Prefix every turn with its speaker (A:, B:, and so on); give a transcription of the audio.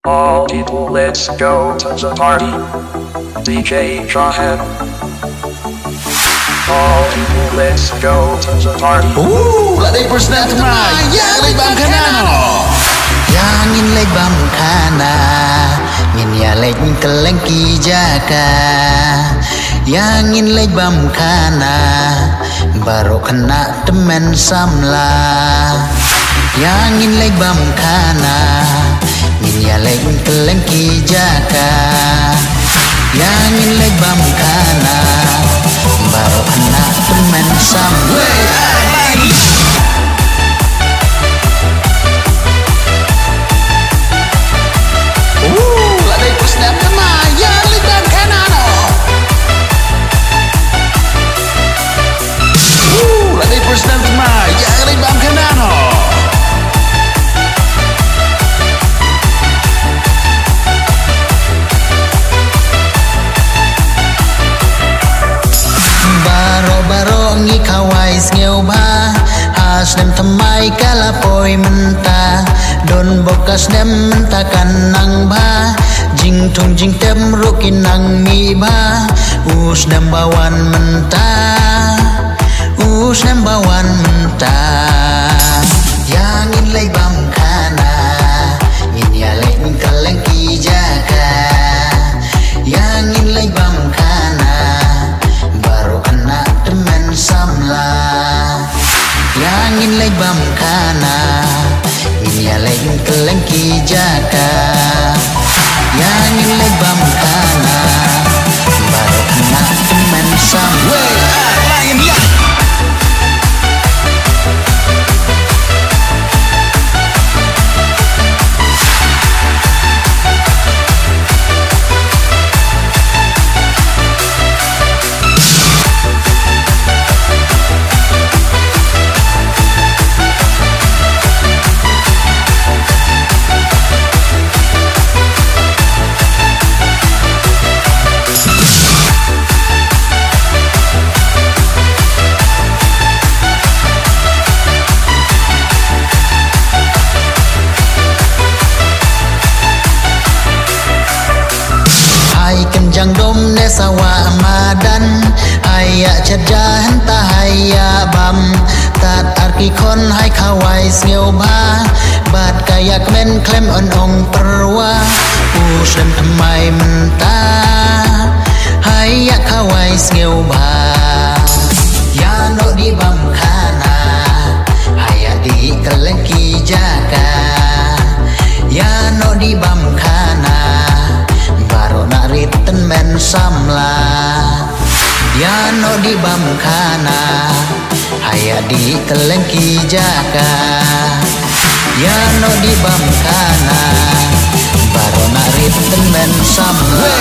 A: All people, let's go to the party. DJ Shahan. All people, let's go to the party.
B: Lagi persna teman, yang lagi bam kanano. Yang in lagi bam kana, min ya lagi kelengki jaka. Yang in lagi bam kana, baru kena temen samla. Yang in lagi bam kana, min ya lagi kelengki jaka. Yang in lagi bam kana, baru kena temen samla. Nem thamai kala poi menta don bokas nem menta kanang ba jing tung jing tem rukin nang mi ba us nem bawan menta us nem bawan menta yang in lay bam kana in ya lay kaleng ki jaka yang in lay bam kana baru kena temen samla yang in lay bam kana ini ya lay kelengki jaka yang in lay bam kana baru kena temen samwe lain ya Jang dom ne sawa madan haya chajan ta haya bam tat arki kon hai khawai siêu ba bat kayak men klem on ong perwa usem thamai menta haya khawai siêu ba ya no di bam khana haya di kelengki jaka ya no di bam khana riten men samla ya no di bam kana haya di kelengki jaka ya no di bam kana baru na riten men samla